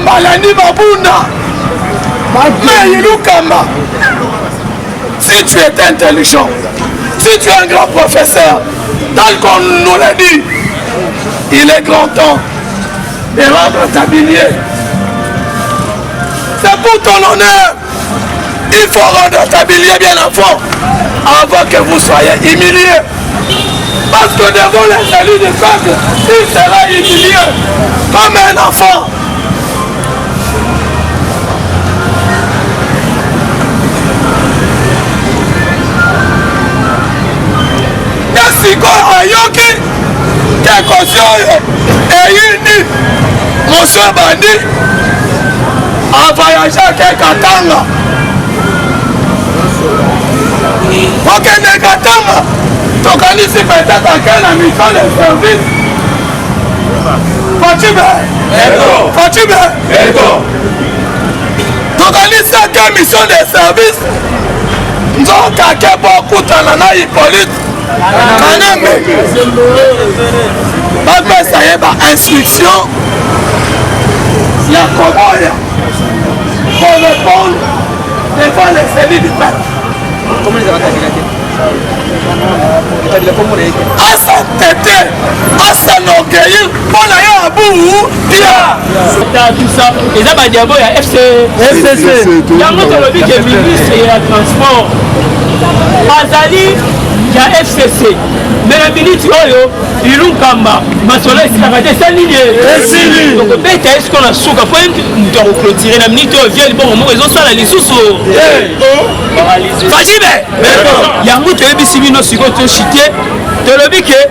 Malani Mabunda. Mais Ilukamba, si tu es intelligent, si tu es un grand professeur, tel qu'on nous l'a dit, il est grand temps de rendre ta billet. C'est pour ton honneur. Il faut rendre ta billet, bien enfant, avant que vous soyez humiliés. Parce que devant les élus du peuple, il sera humilié comme un enfant. Sikoyo ayoki kekosio eyini monsieur bandi avoyage ke Katanga okende Katanga tokanisi peut-être quelle mission de service Fatime tokanisi quelle mission de service nzoka ke bokutana na Hippolyte Kanambe bapesa ye ba-instruction ya komoya pour répondre devant les élus du peuple. À s'entêter, à s'enorgueillir pour la ya abou dia. Tout ça, les abadiabo ya FCC. Yango tolobi ke ministre ya transport azali ya FCC. Mais la minute oyo Ilukamba masola esikaka te esalini esili donc beta est-ce qu'on a suka po nto clôturer la minute oyo vient bon moment ezosala lisusu Fajibe yango toyebisi bino sikoyo toshite tolobi ke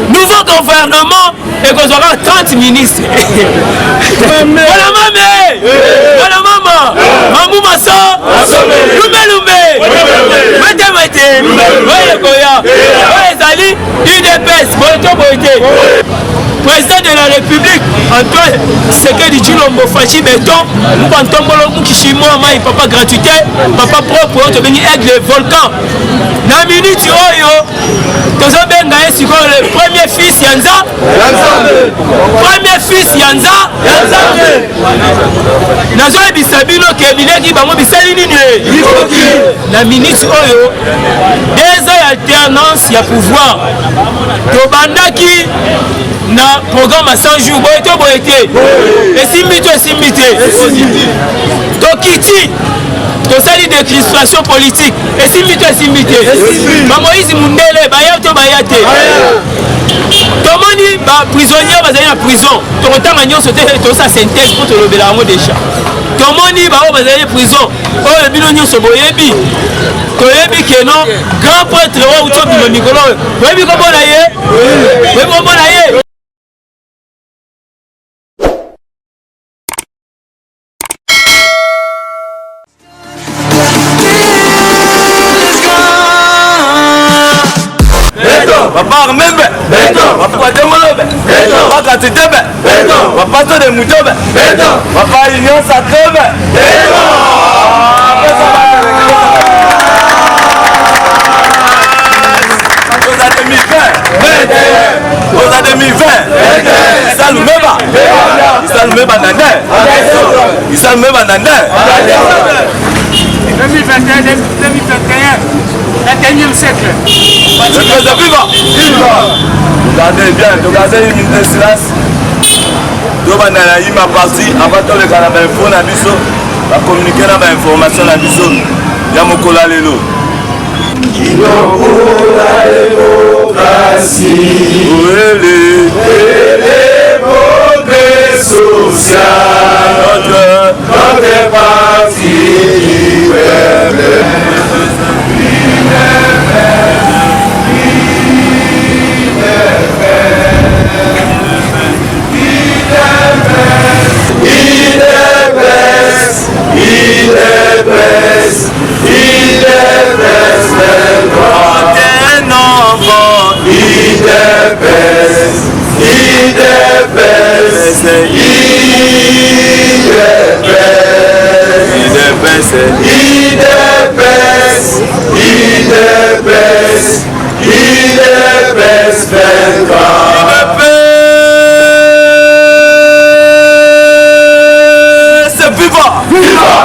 nouveau gouvernement ekozwaka 30 ministres voilà mama Mamou Massa Lumbe Mete Koya ezali UDPS président de la République Antoine Sekedi Tshilombo Fachi Beton Moubantombolo Moukishimo Mai papa gratuité papa propre to beni aigle volcan na minute oyo tozobenga esiko le premier fils Yanza nazo ebisabino ke bileki bango bisali nini na minute oyo des alternance ya pouvoir tobandaki na programme à 100 jours boyete esimbi te tokiti tosali décrispation politique esimbi te bamoïse mundele baya te tomoni baprisonnier bazali na prison tokotanga nyonso te tosa synthèse mpo tolobela yango déjà tomoni bao bazali prison oyo bino nyonso boyebi toyebi keno grand prêtre oyo uti obima mikolo oyo boyebi komona ye Papa Membe, Papa Demolobe, Papa Katitebe, Papa de Moutobe, Papa Union Satrebe, aux années 2020, le 21e siècle. Le président vivant. Regardez bien, regardez une minute de silence. Dobana y ma partie avant de le canal info na biso, va communiquer na information na biso. Ya mokola lelo. La démocratie. Et progrès social. Notre parti qui IDPS, IDPS 23. Viva! Viva!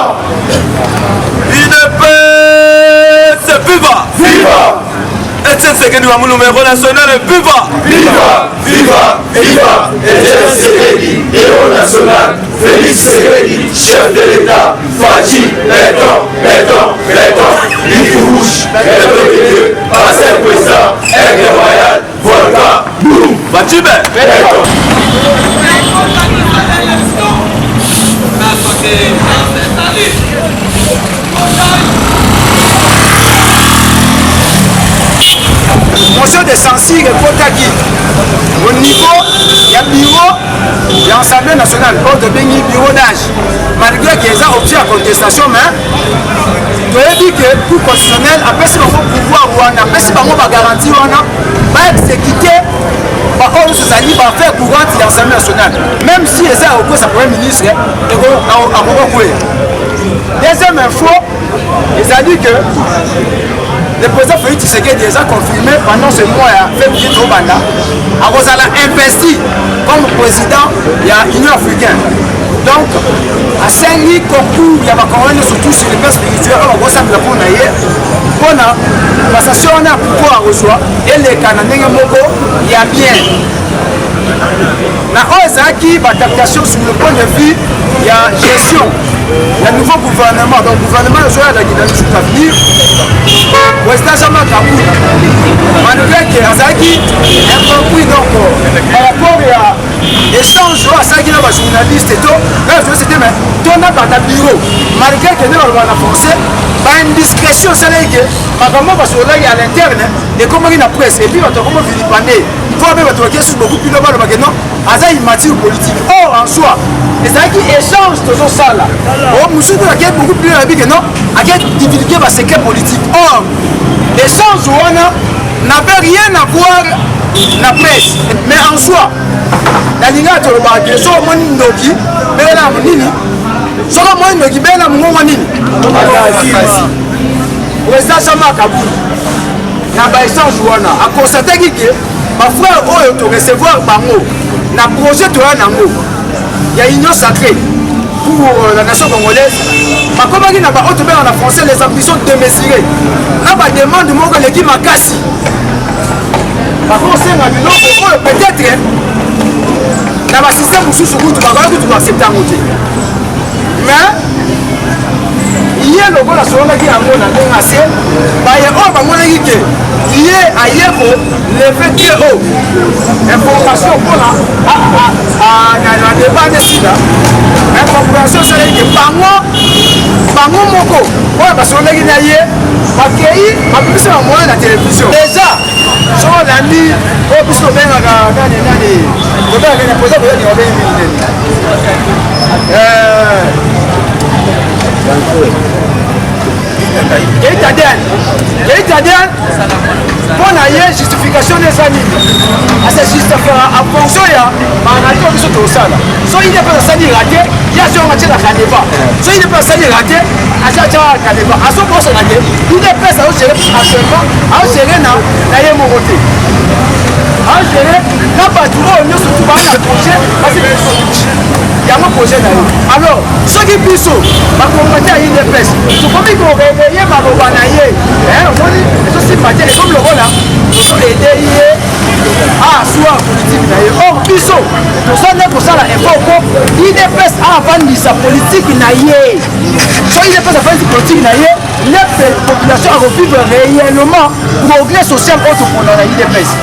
IDPS, viva! Viva! Etienne Sekedi Mamoulou, héros national, viva! Viva! Viva! Viva! Etienne Sekedi, héros national, Félix Sekedi, chef de l'État, Fadji, béton, Lifouche, béton de Dieu, Pasteur Président, Aigle Royal, Volcan, boum! Fadji, béton! Motion de censure Kotaki au niveau du bureau de l'Assemblée nationale, au bureau d'âge. Malgré qu'ils ont obtenu la contestation, mais tu as dit que pour constitutionnel, après si on va pouvoir, après si on va garantir, on va exécuter. Par contre, ça dit va faire courant de l'Assemblée nationale. Même si les gens ont sa premier ministre, ils vont deuxième info, ils ont dit que le président Félix Tshisekedi a confirmé pendant ce mois à février au Banda, a investi comme président de l'Union africaine. Donc, à 5 000 concours, il y a surtout sur les plans spirituels, on va s'appeler pour la passation à pouvoir reçoit et les Canadiens Moko, il y a bien. La qui va captation sur le point de vue, il y a gestion. Il y a un nouveau gouvernement, donc le gouvernement est à la dynamique à venir. Président Jean-Marc Kaboul, malgré que Azaki est compris donc par rapport à l'échange à ça qui est un journaliste et tout, là je c'était mais ton n'a pas de bureau, malgré que nous avons français, par une discrétion, c'est là que apparemment parce que là il y a l'interne et comment il y a la presse et puis on a comment Philippane. Il faut même être beaucoup plus global parce que non, Azaki une matière politique. Or en soi, les Azaki échangent toujours ça là. Or nous sommes beaucoup plus rapide que non, à quel divulguer va secret politique. Or l'échange n'avait rien à voir la presse, mais en soi, la ligne de l'Obaké, soit mon Noki, mais là, Nini, soit mon Noki, mais là, mon Nini. Président Jean-Marc Kaboul, il y a un échange à constater que ma frère a recevoir Bango, na projet de Nango, il y a une union sacrée pour la nation congolaise. Ma commune n'a pas autre en français les ambitions démesurées. Là, ma demande de mon collègue Makassi. Par contre, c'est peut-être dans le système où sous route, tu vas accepter un côté. Mais il y a le bon à ce moment qui a un bon à assez. Il y a un bon à il y a le fait que information pour la débat de sida. Information sur les Bango Moko. Parce qu'on a gagné, parce qu'on a moyen la télévision. Déjà, sur la nuit, on peut se faire pour la justification des années. À cette justification, en fonction, il y a un accord qui est au sol. Soit il n'est pas raté, il y a un match de la Caneva. Soit il n'est pas raté, à chaque fois, Caneva. À son poste, il n'est pas gérer actuellement, à gérer dans mon côté. À gérer, quand on surtout par un projet, parce qu'il y a un projet d'ailleurs. Alors, ceux qui puissent, ma communauté a une dépense. Tout comme ils vont réveiller ma bobanaye. Je suis parti, et comme le rôle là, je suis aidé à soit politique d'ailleurs. Or, Bisso, pour ça, il faut qu'il dépense avant de sa politique naïe. Soit il dépense avant de sa politique naïe, les populations vont vivre réellement progrès social autre pour la dépense.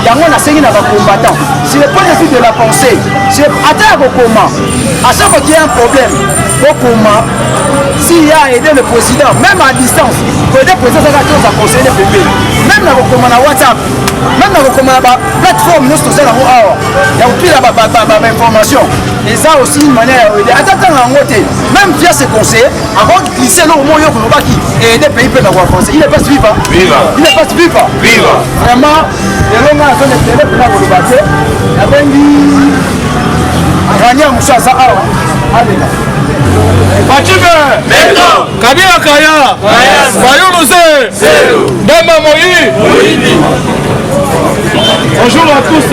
Il y a un assaillant à combattant. Si le point de vue de la pensée, c'est atteindre au comment. À chaque fois qu'il y a un problème, au comment, s'il y a aidé le président, même à distance, pour aider le président, ça va conseiller le bébé. Même dans le WhatsApp, même dans la plateforme, nous sommes là, il y a aussi l'information. Et ça aussi une manière d'aider. Attends, même via ses conseils, avant de glisser l'eau au moins, et aider le pays peut avoir français. Il n'est pas suivant. Il n'est pas suivant. Vraiment, les longs zone de télé pour la volonté, il y avait une Rania Moussa Zahara. Bachibe Kabila Kaya Bayou Mose Dema Moï. Bonjour à tous.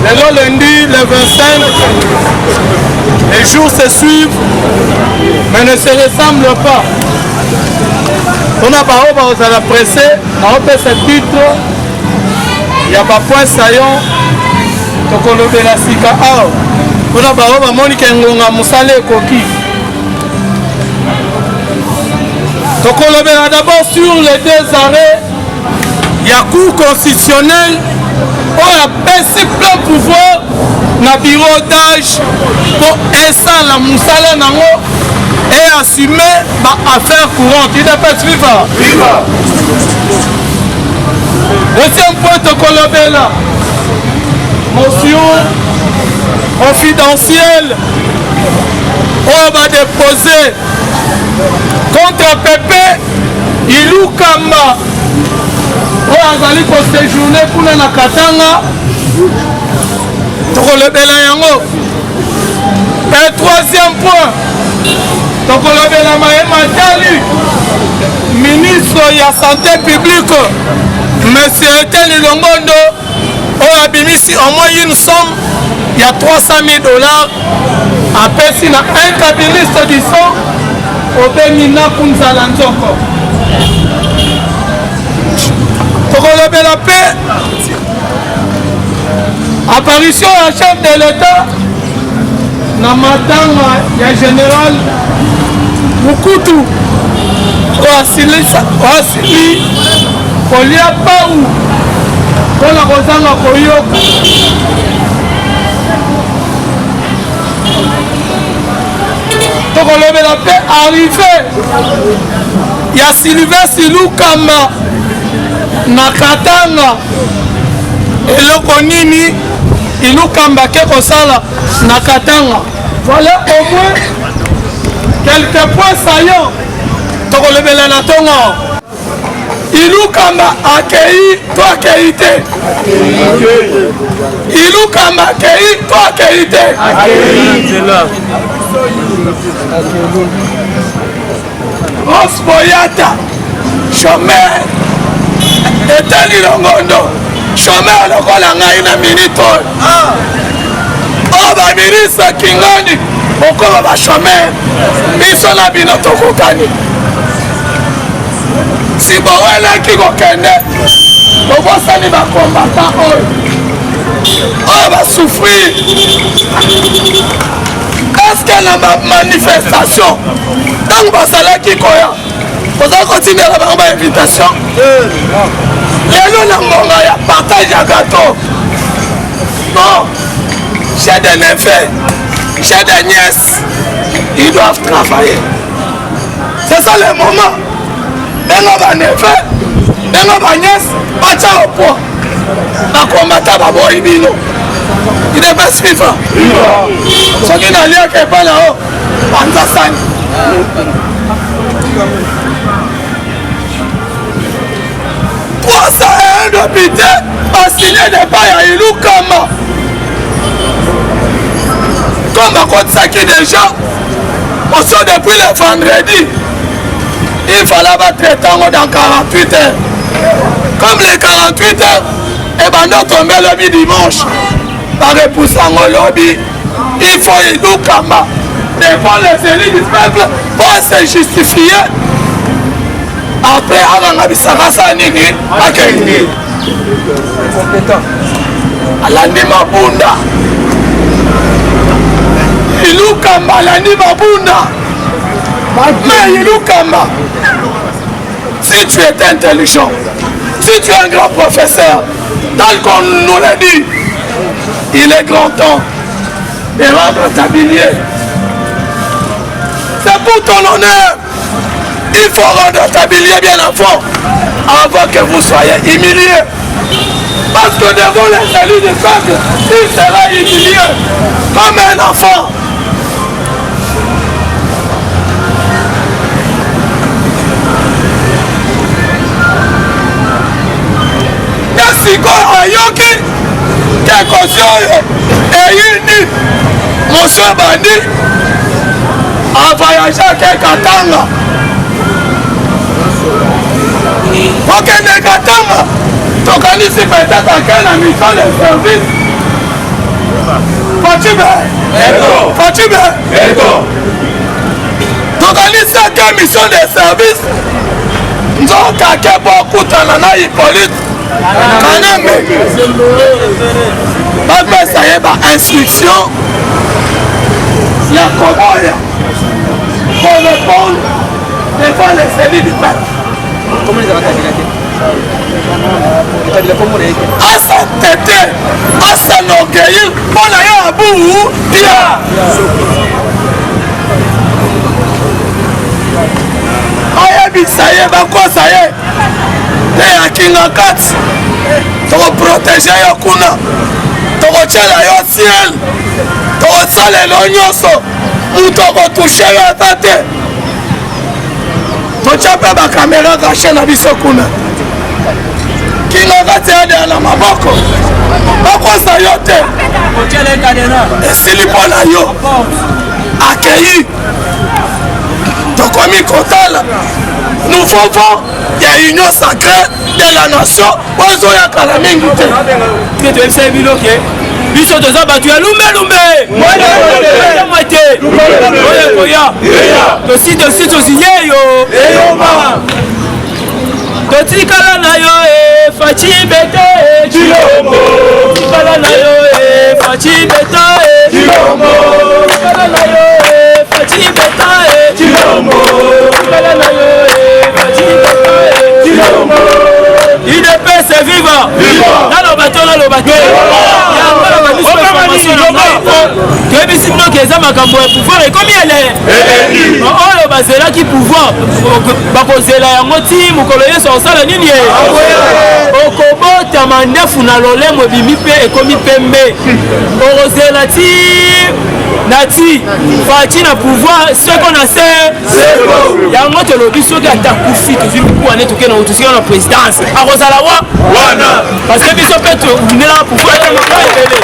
Le lundi, le 25, les jours se suivent, mais ne se ressemblent pas. On a parlé aux la presse, on a fait ce titre, il y a pas point saillant, donc on a fait la sika. On a parlé à Monique Ngonga Moussale Koki. Donc on a d'abord sur les deux arrêts, il y a cours constitutionnel, on a baissé plein pouvoir dans le bureau d'âge pour installer la Moussala Nango et assumer l'affaire courante. Il n'est pas suivant. Deuxième point de Colobela, motion confidentielle, on va déposer contre Pépé Ilou Kamba. On a séjourné pour la Katanga. Et troisième point, donc on a la Mahema Tali, ministre de la santé publique, monsieur Etienne Longondo, on a mis au moins une somme, il y a 300 000 $. Après, il y a un cabinet du sang, au Bénina Kunzala Nzoko. Donc on a la paix. Apparition à chef de l'État, Namatanga, il y a général Mukutu, Oasili, Kolia Paou, Kola Rosanga Koyoka. Donc on lève la paix, arrivé, il y a Sylvestre Lukamba, Nakatanga, et le Konini, Ilukamba Kekosala, Nakatanga. Voilà au moins quelques points saillants. Donc on lève la Natonga. Ilukamba accueilli, toi accueillité. Ilukamba accueilli, toi accueillité. Osboyata, chômeur, Eteli Longondo, chômeur lokola ngai na minute. Oh ba ministre Kingani, okoma ba chômeur, biso na bino tokokani. Si bowela kikokende, bobosani ba combattant oyo basouffrir. Est-ce que na manifestation ntango basalaki koya oza kotinela bango bainvitation lelo na ngonga ya partage ya gâteau? Non, j'ai des neveux, j'ai des nièces, ils doivent travailler. C'est ça le moment. Bengo ba neveux, bengo ba nièces, batia au poids bakombata baboyi bino. Il n'est pas suivant. Ce qui n'a lieu que pas là-haut, Panzasani. Un député a signé des bails à Ilukamba. Comme à Kotsaki déjà, aussi depuis le vendredi, il fallait battre temps dans 48 heures. Comme les 48 heures, et ben nous tombons le dimanche. Par repoussant au lobby, il faut Ilukamba. Devant les élus du peuple pour se justifier. Après, avant la bisarasa nini, akeni. Alani mabunda. Ilukamba, alani mabunda. Mais Ilukamba, si tu es intelligent, si tu es un grand professeur, tel qu'on nous l'a dit, il est grand temps de rendre ta billet. C'est pour ton honneur. Il faut rendre ta billet bien avant, avant que vous soyez humiliés. Parce que devant les élus du peuple, il sera humilié comme un enfant. Yasiko Ayoki, quelque chose est uni. promotion ebandi avoyage ake Katanga okende Katanga tokanisi peut-être ake na mission de service Fatime tokanisi ake mission de service nzoka ake bokutana na Hippolyte Kanambe bapesa ye instruction ya komoya pour répondre devant les élus du peuple. Asa tete, asa n'orgueillir, pour la ya abou, dia. Ayebisa ye bakosa ye, te ya kinga kati, toko protéger yo kuna, toko tchela yo ciel, toko sale lo nyonso, mutoko touche yo atate. Tocha pe ba caméra caché na biso kuna. Kinga kati ade na maboko. Bakosa yo te. Ochele kadena. Esili pona yo. Accueilli. Tokomi kotala. Nous faisons il y a une union sacrée de la nation. Ozo ya kala mingi te. Que tu sais biloke. Biso toza batu ya lumbe moite oya koya tosi tosinye yo totikala na yo faci bete chilombo tikala na yo faci beta chilombo tikala na yo faci beta chilombo tikala na yo faci beta chilombo IDPS viva dans le bateau toyebisi bino ke eza makambo ya pouvoir ekomi ele oyo bazelaki pouvoir bakozela yango ti mokolo nyonso osala nini ye okobotama ndefu na lolemo ebimi mpe ekomi pembe okozela ti nati faci na pouvoir seko na se yango tolobi soki atakufi tozwi wane tokende tosikana na présidence akozala wana parce que biso mpe tounela pouvoir ebele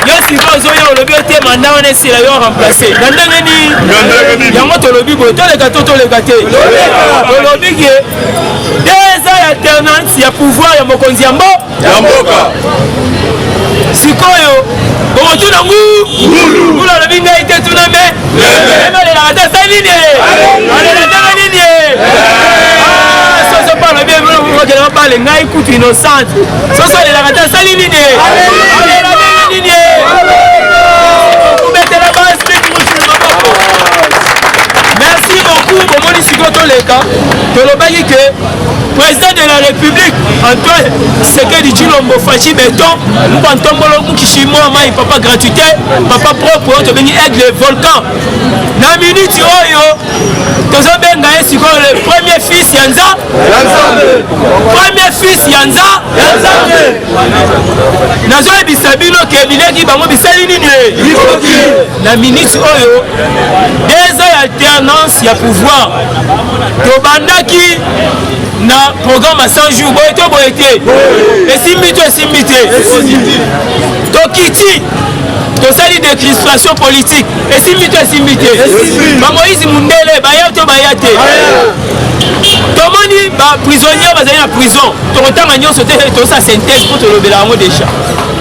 yo sikoyo ozoya olobi ete manda wana esila yo remplace na ndenge nini yango tolobi boye toleka to toleka te tolobi ke deux ans ya alternance ya pouvoir ya mokonzi ya mboka sikoyo bomotuna ngulu alobi ngai te tuna me emalelaka te sa nini alela ndenge nini soso pa alobi okelaka bale ngai kutu innocente soso alelaka te asali nini alela ndenge nini okubetela baspeki moshulu maboko merci beaucoup bomoni sikoyo toleka tolobaki ke président de la république Antoine Sekedi Chilombo Faci Beton Mpantombolo Mukishimo Mai papa gratuité papa propre to bengi aigle volcan na minute oyo tozo benga esiko le premier fils Yanza nazo ebisabino ke bileki bango bisali nini na minute oyo des alternance ya pouvoir tobandaki na programme à 100 jours boye to boye te esimbi te tokiti tosali décrispation politique esimbi te bamoïse mundele baya to baya te tomoni baprisonnier bazali na prison tokotanga nyonso te tosa synthèse mpo tolobela yango déjà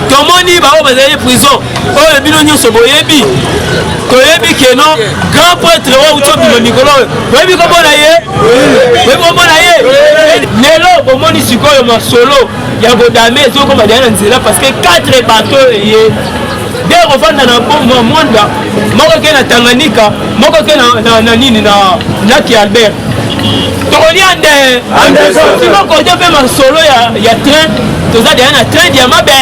tomoni bao bazali prison oyo bino nyonso boyebi toyebi keno grand prêtre oyo utobima mikolo oyo boyebi komona ye lelo bomoni sikoyo masolo ya godame ezokoma daya na nzela parce que 4 bateau eye de kovanda na bomba mwanda moko ke na Tanganyika moko ke na nini na Laki Albert tokolia nde sikokote mpe masolo ya train toza deya na train ya mabe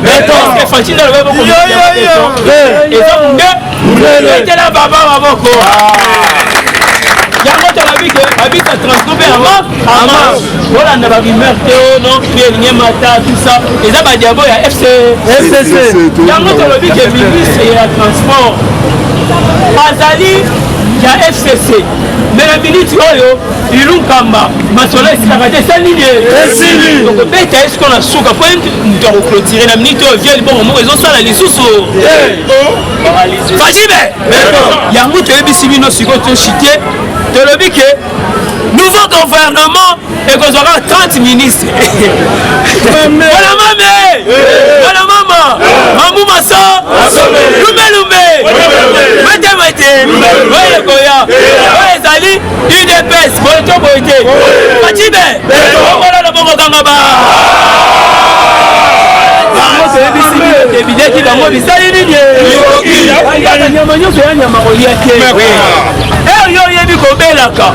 eske facile alobe boko eza munde etela baba maboko yango tolobi ke abisa transcope ama olanda babimere te non elinge mata tout ça eza badiabo ya FCC yango tolobi ke ministre ya transport azali ya FCC mais na minute oyo ilunkamba masolo esilaka te esa nini tokobeta esiko na suka po moto akoclotire na minute oyo vie libongo moko ezosala lisusu fajibe yango toyebisi bino sikoyo toshite tolobi ke nouveau gouvernement ekozwaka 30 ministres wana mame wana mama mamu maso lumbe mete oyo ekoya oyo ezali udps boye to boye te fajibe okolala bongokanga ba ebideki bango bisali nini nyama nyonso ya nyama kolia te oyo oyebi kobelaka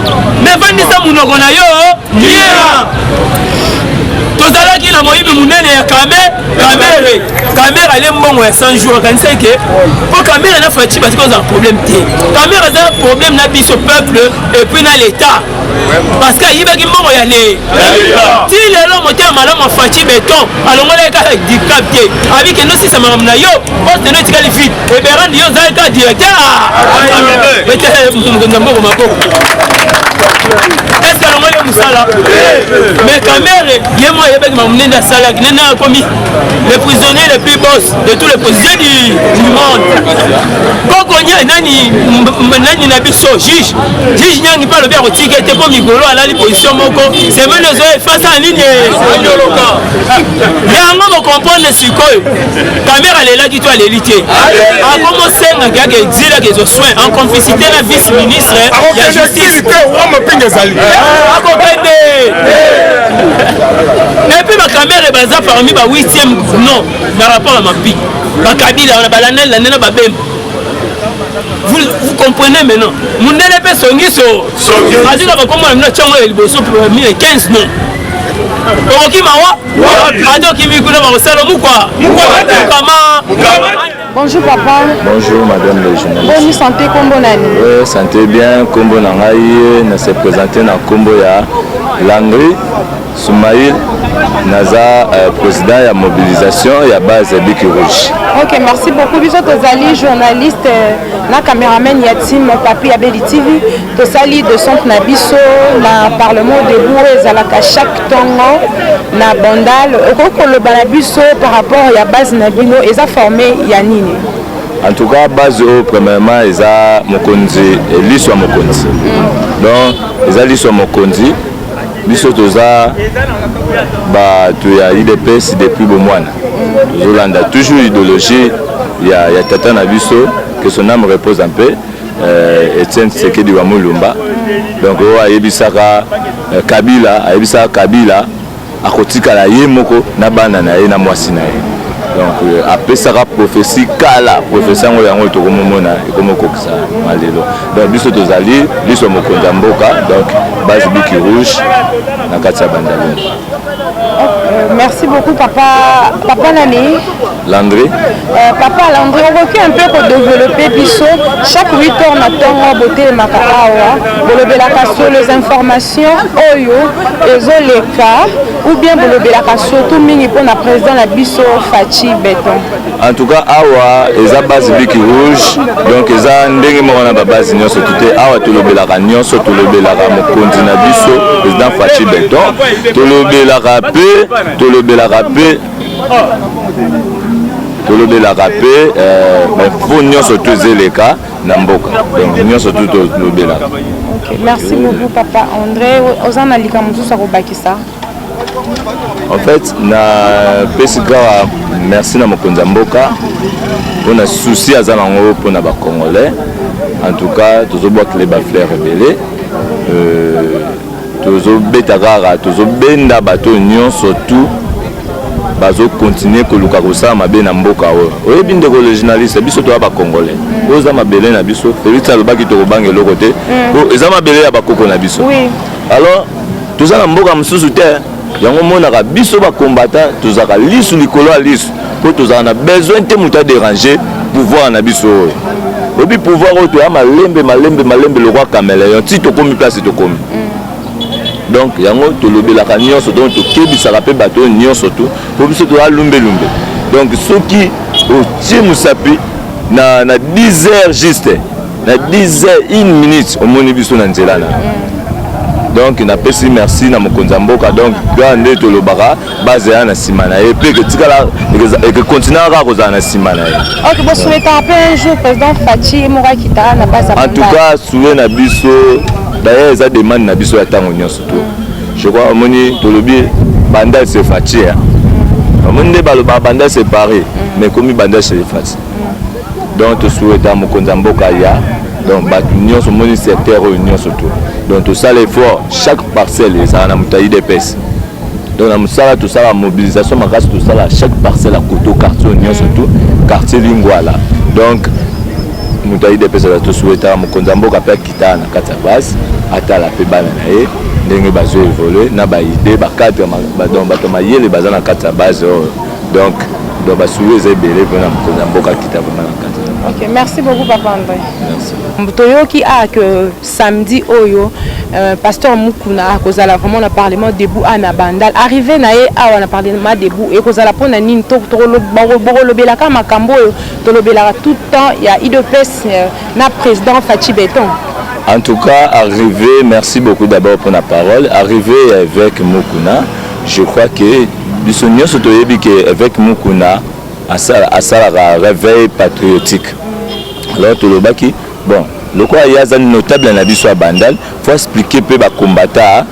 mefandisa munoko na yo tozalaki na moyibi munene ya kamere ale mbongo ya 100 jours akanisa ke po kamere na faci basi kozala problème te kamere aza problème na biso peuple et puis na l'état parce que ayibaki mbongo ya le ti lelo motema malamu afaci beton alongola kaka dicap te abike nosisa makambo na yo poste no etikali vide eberandi yo ozali ka directeur ete mbongo maboko est-ce que alongoli yo mosala mais kamere ye mo ayebaki makambo nende asalaki nende akomi le prisonnier le plus boss de tous les prisonniers du monde kokonya nani na biso juge nyangi mpe alobi akotika ete po mikolo alali position moko semene ezo efasa nini yango bokomprendre sikoyo kamere alelaki to aleli te akomosengaki ake exilaki ezo soin en complicité na vice ministre ya justice akokende epuis bakamere baza parmi ba 8e non na rapport à mapi bakabila wana balanela nena babemba vous comprenez maintenant munene pe songiso azila bakomona mina chango ya liboso premier 15 non okoki mawa adoki mikuna bakosala mukwa kama. Bonjour papa. Bonjour madame le journaliste. Bonne santé kombo nani? Oui, santé bien, kombo nangai na se présenter na kombo ya Landry Soumaïl naza président ya mobilisation ya base Biki Rouge. OK, merci beaucoup. Biso tozali journaliste na cameraman ya team Papi ya Beli TV. Tosali de centre na biso na parlement debout ezalaka chaque tongo na bandal okoloba na biso par rapport ya base na bino eza formé ya nini? En tout cas base au premièrement eza mokonzi liswa mokonzi. Donc eza liswa mokonzi biso toza bato ya IDPS depuis bomwana tozolanda toujours idéologie ya tata na biso que son âme repose en paix Etienne Tshisekedi wa Mulumba. Donc ayebisaka Kabila akotikala ye moko na bana na ye na mwasi na ye. Donc apesaka prophétie kala prophétie ngo yango tokomomona ekomokokisa malelo. Donc biso tozali biso mokonza mboka donc base Biki Rouge na kati ya bandalo. Merci beaucoup papa. Papa Nani Landry. Papa Landry, on veut un peu pour développer biso chaque 8 heures na tongo beauté makaawa bolobelaka sur les informations oyo ezoleka ou bien bolobelaka surtout mingi pour na président na biso Faci Beton. En tout cas awa eza base Biki Rouge donc eza ndenge moko na ba base nyonso tuté awa tolobelaka nyonso tolobelaka mokonzi na biso président Faci Beton tolobelaka pe fo nyonso tozeleka na mboka donc nyonso tolobelaka. OK, merci beaucoup papa André. Ozana lika mususu akobakisa. En fait na pesika merci na mokonza mboka pona souci aza nango pona ba congolais. En tout cas tozobwaka les ba fleurs rebelle tozobeta kaka tozobenda bato nyonso tout bazo continuer koluka kosala mabe na mboka oyo oyebi ndeko le journaliste biso toya bacongolais oza mabele na biso Félix alobaki tokobanga eloko te eza mabele ya bakoko na biso. Alors toza na mboka mosusu te yango monaka biso bacombattant tozaka lisu likolo ya lisu po tozala na besoin te moto adéranger pouvoir na biso oyo oyebi pouvoir oyo toya malembe lokwa caméléon ti tokomi place tokomi. Donc yango tolobelaka nyonso donc tokebisaka pe bato nyonso to po biso to alumbe. Donc soki otie musapi na 10 heures juste na 10 heures 1 minute omoni biso na nzela na donc napesi merci na mokonzi ya mboka donc ka nde tolobaka base ya na nsima na ye mpe ketikala ekekontinue kaka kozala na nsima na ye. Ok, bon souhaitant après un jour président Faci Moura Kitara na base en tout cas souhait na biso d'ailleurs eza demande na biso ya ntango nyonso to je crois omoni tolobi bandal c'est Faci omoni nde baloba bandal c'est pareil mais komi bandal c'est Faci donc tosouhaita mokonzi ya mboka ya donc bato nyonso omoni secteur oyo nyonso to donc tosala effort chaque parcelle ezala na moto aidps donc na mosala tosala mobilisation makasi tosala chaque parcelle à koto quartier nyonso to quartier Lingwala donc moto aidps ezala tosouhaitaka mokonzi ya mboka mpe akitala na kati ya base atala mpe bana na ye ndenge bazoévolue na baide bacadre bato mayele baza na kati ya base oyo donc basouwe eza ebele mpona mokonzi ya mboka akita vraimen na kati. Ok, merci beaucoup Papa André. Merci. Toyoki que samedi oyo pasteur Mukuna kozala vraiment na parlement debout na bandal arrivé na ye awa na parlement debout et kozala pona nini to lobela ka makambo oyo to lobela tout temps il y a IDPS na président Faci Beton. En tout cas arrivé, merci beaucoup d'abord pour la parole. Arrivé avec Mukuna, je crois que biso nyonso toyebi que avec Mukuna asala réveil patriotique. Alors tolobaki bon le quoi il y a un notable na biso à bandal faut expliquer peu ba combattant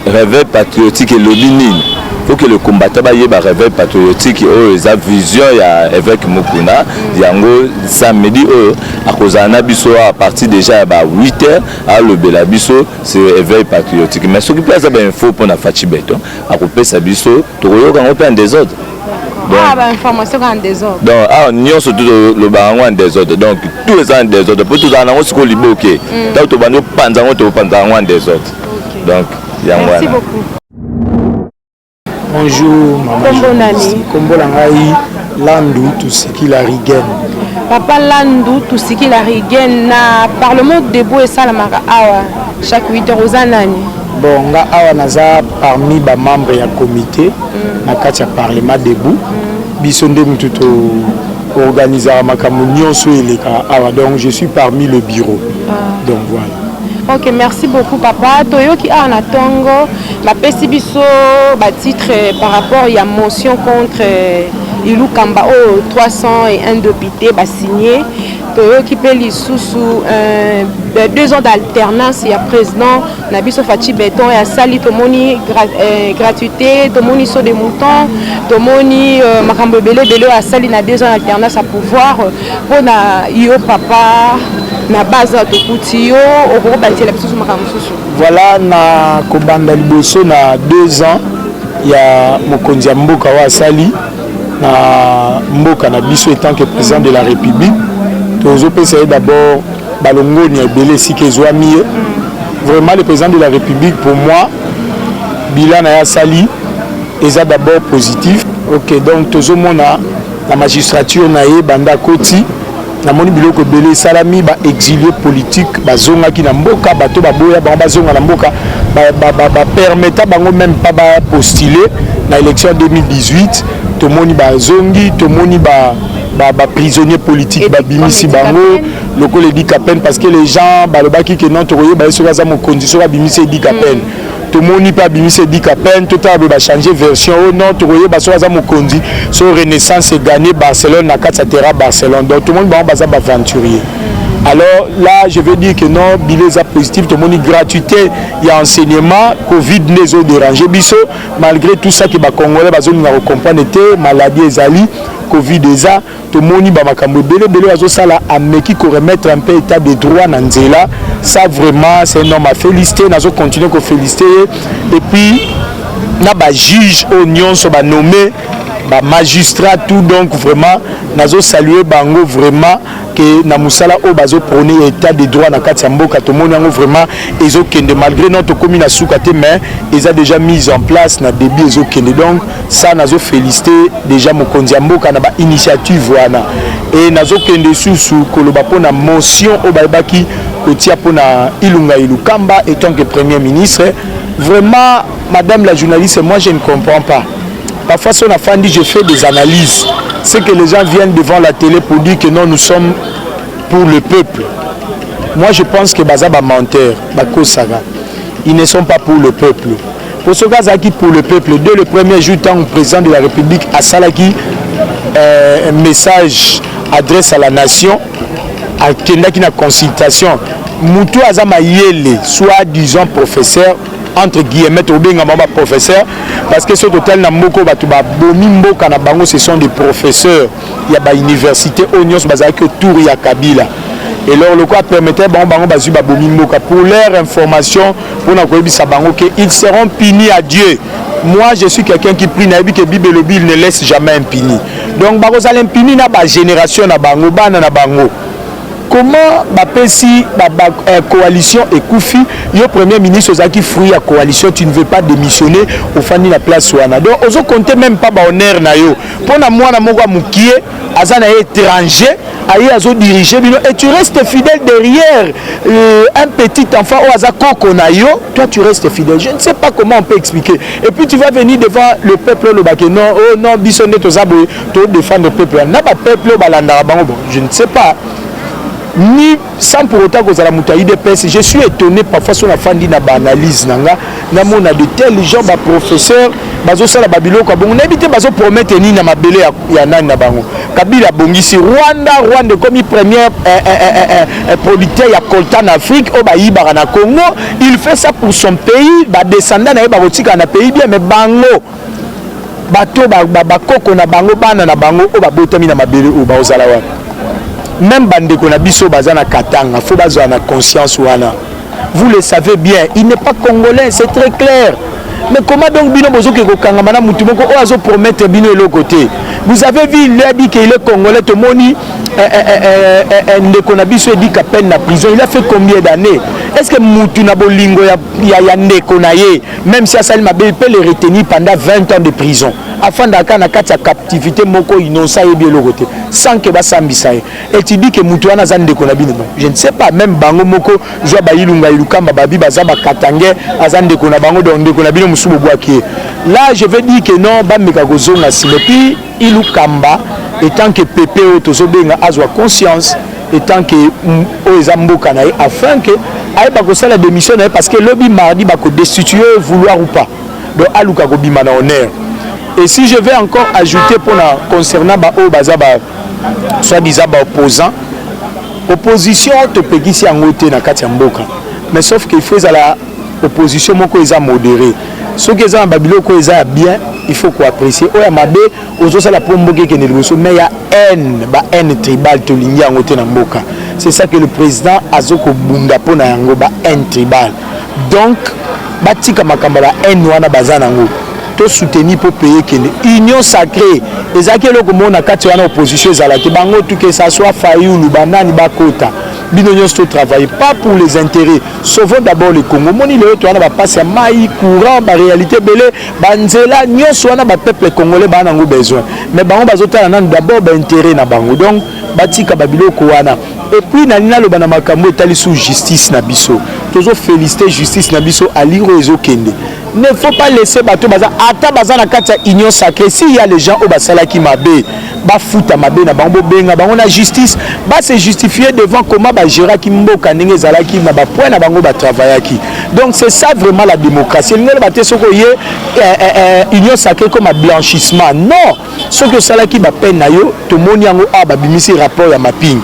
réveil patriotique et lobinine faut que le combattant ba yeba réveil patriotique o eza vision ya avec Mukuna yango samedi o akozana biso à partir déjà ba 8h à lobela biso c'est réveil patriotique mais ce qui peut ça ba info pour na Faci Beton akopesa biso tokoyoka ngo en désordre. Bah information en désordre. Donc nous sommes le barango en désordre. Donc tous les en désordre. Pour tout en ce qu'on libère ok. Donc tu vas nous prendre en désordre. Donc merci beaucoup. Bonjour maman. Kombo nani? Kombo langai Landu Tusiki la Rigen. Papa Landu Tusiki la Rigen na parlement debout et salamaka awa chaque 8 heures aux anani. Bon, nga awa naza parmi ba membres ya comité na kati ya parlement debout biso nde mututo organiser makambo nyonso eleka awa donc je suis parmi le bureau donc voilà. Ok, merci beaucoup papa. Toyoki a na tongo la pesi biso ba titre par rapport à motion contre Ilou Kamba 301 députés ba signé Toyoki peli sous 2 ans d'alternance il y a président Nabiso Faci Beton et à Sali Tomoni gratuité Tomoni saut des moutons Tomoni makambo belé à Sali na 2 ans d'alternance à pouvoir pour na yo papa na base de Koutio au gros bâti la biso makambo susu. Voilà na kobanda liboso na 2 ans il y a mokonzi mboka wa Sali na mboka na biso étant que président de la République. Tozo essayer d'abord balongoni ebele sikezwami vraiment le président de la République pour moi bilan ya Sali est d'abord positif. OK, donc tozo mona la magistrature na ye banda koti na moni biloko ebele salami ba exilé politique bazonga ki na mboka bato baboya ba bazonga na mboka ba permettre bango même pas ba postuler na élection 2018 to moni bazongi to moni ba prisonniers politiques babimisi bango loko le dit à peine parce que les gens balobaki que non tokoye ba soka za mo condition babimisi dit à peine tout le monde pas bimisi dit à peine tout a changer version non tokoye ba soka za mo condi so Renaissance gagné Barcelone na Katsatera Barcelone donc tout le monde ba aventurier. Alors là je veux dire que non bileza positif tout le monde gratuité il y a enseignement Covid n'est dérangé biso malgré tout ça que ba congolais ba zone na comprendre était maladie ezali Covid déjà tout le monde ba makambo belé azo sala ameki ko remettre un peu état de droit na nzela ça vraiment c'est un homme à féliciter nazo continuer ko féliciter et puis na ba juge oignon so ba nommé ba magistrat tout donc vraiment nazo saluer bango vraiment que na musala o bazo prôner état de droit na kati ya mboka to moni yango vraiment ezo kende malgré notre commune à Soukate mais ils a déjà mis en place na début ezo kende donc ça nazo féliciter déjà mokonzi ya mboka na ba initiative wana et nazo kende susu koloba pona motion o baibaki kotia pona Ilunga Ilukamba étant que premier ministre vraiment madame la journaliste moi je ne comprends pas. Parfois, si on a fait, je fais des analyses. C'est que les gens viennent devant la télé pour dire que non, nous sommes pour le peuple. moi je pense que baza ba menteur bakosaga ils ne sont pas pour le peuple pour ce cas qui pour le peuple dès le premier jour tant le président de la République a salaki un message adresse à la nation à kendaki na consultation mutu azama yele soit disant professeur entre guillemets au benga mama professeur parce que ce total na moko batu ba bomi mboka na bango ce sont des professeurs ya ba université onions bazaki que tour ya Kabila et leur le quoi permettait bango bazu ba bomi mboka pour leur information pour na koyebisa bango que ils seront punis à Dieu. Moi je suis quelqu'un qui prie na que Bible le Bible ne laisse jamais impuni. Donc bango za l'impuni na ba génération na bango bana na bango. Comment bapesi coalition ekufi yo premier ministre ozaki fruit ya coalition tu ne veux pas démissionner au fandi la place wana donc ozo compter même pas ba honneur na yo pona mwana moko mukie azana étranger ayi azo diriger bino et tu restes fidèle derrière un petit enfant ou aza koko na yo toi tu restes fidèle je ne sais pas comment on peut expliquer et puis tu vas venir devant le peuple le baké non oh non bisonné to zabo to défendre le peuple na ba peuple balanda bango je ne sais pas ni sans pour autant que la moutaï de PS. Je suis étonné parfois sur la fin d'une analyse nanga na mona de tels gens ba professeurs bazo sala babilo ka bon n'habite bazo promettre ni na mabele ya nani na bango Kabila bongisi Rwanda comme première producteur ya coltan en Afrique au baïba na Congo il fait ça pour son pays ba descendant na ba rotika na pays bien mais bango bato ba koko na bango bana na bango o ba botami na mabele o ba ozala wa même bandeko na biso bazana katanga faut bazwa na conscience wana vous le savez bien il n'est pas congolais c'est très clair mais comment donc bino bozo ke kokanga mana mutu moko o azo promettre bino le côté vous avez vu il a dit qu'il est congolais to moni ndeko na biso dit qu'à peine na prison il a fait combien d'années est-ce que mutu na bolingo ya ndeko na ye même si Asali Mabe peut le retenir pendant 20 ans de prison afin d'aka na kati ya captivité moko innocent et bien le côté sans que basambisa et tu dis que mutu wana za ndeko na bino je ne sais pas même bango moko joa ba ilunga ilukamba babi baza ba katange aza ndeko na bango donc ndeko na bino musubo bwaki là je veux dire que non ba meka kozonga simepi ilukamba étant que PPO tozobenga azwa conscience étant que oezamboka na afin que aye ba kosala démission parce que lobby mardi ba ko destituer vouloir ou pas donc aluka ko bima na honneur. Et si je vais encore ajouter pour concernant o bazaba soit-disant opposant opposition te pegisi angote na kati ya mboka mais sauf qu'il faut la opposition moko eza modéré ce que eza babilo ko eza bien il faut qu'on apprécie oya mabe ozo sala pour mboka ke neliboso mais ya haine tribal to lingi angote na mboka c'est ça que le président azoko bunda pona yango ba haine tribal donc batika makamba la haine wana bazana ngo to soutenir pour payer que union sacrée ezaki eloko mona kati wana opposition ezalaki bango tout que ça soit Fayulu banani bakota bino nyonso travailler pas pour les intérêts sauvons d'abord le Congo moni le to wana ba passe ya mai courant ba réalité belé banzela nyonso wana ba peuple congolais bana ngo besoin mais bango bazotala nan d'abord ba intérêt na bango donc batika babiloko wana et puis nalina lo bana makambo etali sous justice na biso tozo féliciter justice na biso aliro ezokende. Ne faut pas laisser bateau baza ata baza na kati ya union sacrée s'il y a les gens au basalaki mabe ba futa mabe na bango benga bango na justice ba se justifier devant comment ba gérer ki mboka ndenge zalaki na ba point na bango ba travaillaki donc c'est ça vraiment la démocratie ngelo baté soko ye union sacrée comme un blanchissement non ce que salaki ba peine na yo to moni yango a ba bimisi rapport ya mapping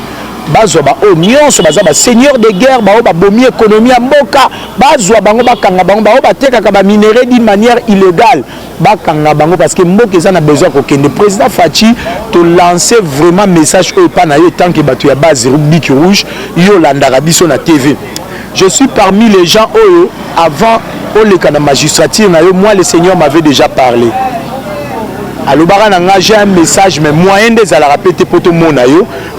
bazwa ba nyonso baza ba seigneur de guerre ba bomi économie ya mboka bazwa bango bakanga bango ba batekaka ba minerais d'une manière illégale bakanga bango parce que mboka eza na besoin ko kende président Fachi to lancer vraiment message au pana yo tant que batu ya base rubrique rouge yo landaka biso na TV. Je suis parmi les gens avant le cas de magistrature moi le seigneur m'avait déjà parlé. Alors j'ai un message mais moyen des à la répéter pour tout le monde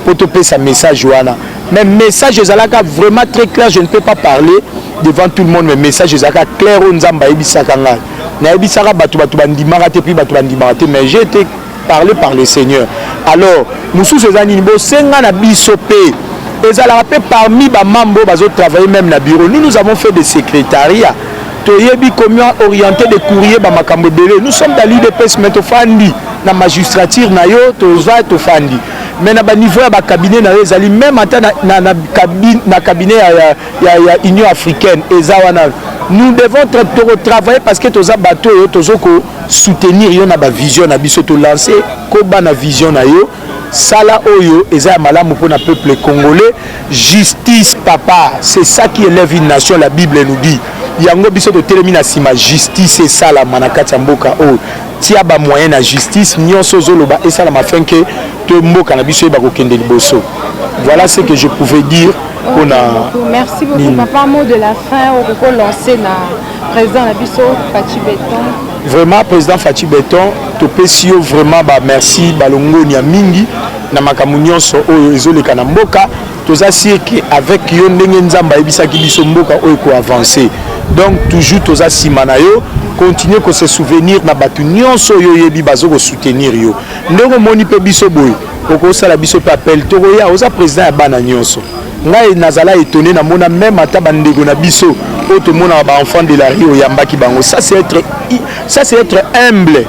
pour te payer sa message wana mais message ezalaka vraiment très clair je ne peux pas parler devant tout le monde mais message ezalaka clair on nzamba ebisaka nga na ebisaka batu bandimaka te puis batu bandimaka te mais j'ai été parlé par le Seigneur alors mususu ezani bo senga na biso pe ezalaka pe parmi ba mambo bazo travailler même na bureau nous avons fait des secrétariats toyebi comment orienter des courriers ba makambo belé nous sommes dans l'UDPS mais to fandi na magistrature na yo to za to fandi mais na ba niveau ya ba cabinet na ezali même ata na cabinet ya Union africaine ezawana. Nous devons travailler parce que tous les bateaux soutenir yo na ba vision na biso to lancer ko ba na vision na yo sala oyo eza malamu pour le peuple congolais. Justice papa, c'est ça qui élève une nation, la Bible nous dit. Yango biso to telemina sima justice et ça la manakati mboka o tia ba moyen na justice nyonso zoloba et ça la afin que to mboka na biso ba ko kende liboso. Voilà ce que je pouvais dire. Merci beaucoup papa. Mot de la fin au recours lancé na président Nabiso Fachi Beton. Vraiment président Fachi Beton to pesio vraiment ba merci balongo nya mingi na makamu nyonso oyo ezoleka na mboka toza sieke avec yo ndenge nzamba ebisaki biso mboka oyo ko avancer. Donc toujours toza simana yo continuer ko se souvenir na batu nyonso yo yebi bazo ko soutenir yo. Ndongo moni pe biso boy oko sala biso pe appel toko ya oza président ya bana nyonso. Ngai nazala étonné na mona même ata bandego na biso oto mona ba enfant de la rue yambaki bango. Ça c'est être humble.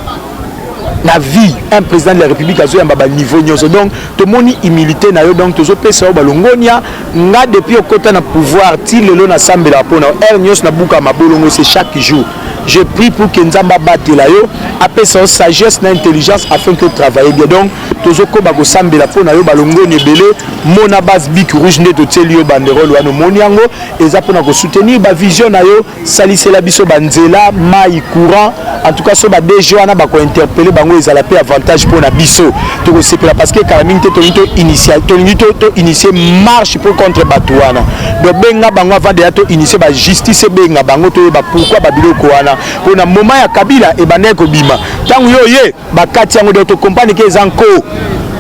La vie, un président de la République a joué un niveau nyonso. Donc, tout le monde humilité na yo donc tous les personnes balongonia nga depuis au côté na pouvoir ti lelo na sambe la pona er nyos na buka mabolongo c'est chaque jour. Je prie pour que Nzamba batte la yo après sa sagesse na intelligence afin que travailler bien. Donc, tous les ko sambe la pona yo balongoni belé mona base bic rouge ne to telio banderole wano moniango eza pona ko soutenir ba vision na yo salise la biso banzela mai courant en tout cas so ba déjà wana ba ko interpeller bango ezala pe avantage pour na biso to ko sepela parce que kalamine te to initier marche pour contre batouana do benga bango avant de to initier ba justice benga bango to ba pourquoi ba biloko wana pour na moment ya Kabila e baneko bima tangu yo ye ba kati yango de to compagnie ke zanko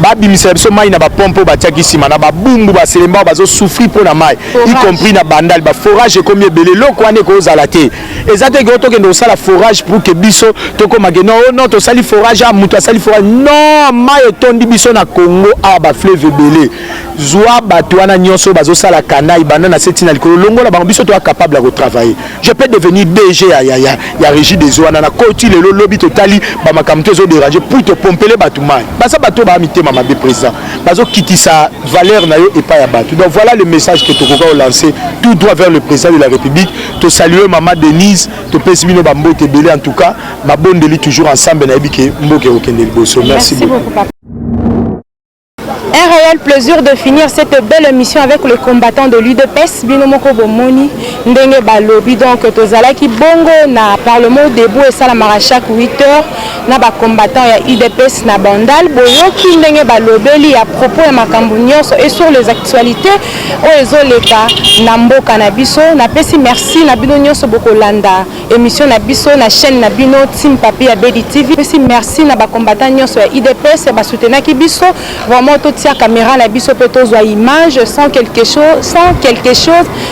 babimisa biso mai na ba pompe batiaki sima na ba bumbu ba selemba bazo souffrir pour na mai y compris na bandal ba forage comme ebele loko ane ko zala te ezate ke to kendo sala forage pour que biso to koma ke non to sali forage a muto sali forage non mai tondi biso na Congo a ba fleuve ebele zwa bato wana nyonso bazo sala kanai banda na setina likolo longola bango biso to capable de travailler. Je peux devenir DG ya régie des eaux na koti le lobby totali ba makamto zo déranger pour te pomper les bato mai basa bato ba mité mama be président bazo quitter sa valeur na yo et pas ya bato. Donc voilà le message que Tokoka a lancé tout droit vers le président de la République. To saluer maman Denise to pesibino ba mbote belé en tout cas ma bonne deli toujours ensemble na ebike mboke okende liboso. Merci beaucoup papa. Un réel plaisir de finir cette belle émission avec les combattants de l'UDPS Binomoko Bomoni Ndenge Balobi. Donc tozalaki bongo na parlement debout et salamara chaque 8h na ba combattants ya UDPS na Bandal boyoki Ndenge Balobeli à propos ya makambo nyonso et sur les actualités o ezoleka na mboka na biso na pesi merci na bino nyonso bokolanda émission na biso na chaîne na bino Team Papi ya Bedi TV. Pesi merci na ba combattants nyonso ya UDPS ba soutenaki biso vraiment tout caméra la biso peut aux image sans quelque chose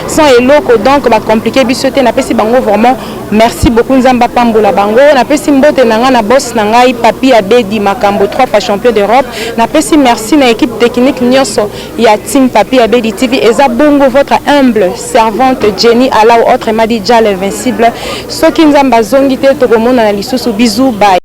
sans eloko donc ba compliqué bisoté na pesi bango vraiment merci beaucoup Nzamba Pambola bango na pesi mbote nanga na boss na ngai Papi ya Bedi makambo 3 fois champion d'Europe na pesi merci na équipe technique nyonso ya Team Papi ya Bedi TV eza bongo votre humble servante Jenny Ala autre Madija l'invincible soki Nzamba zongi te to komona na lisusu bisous bye.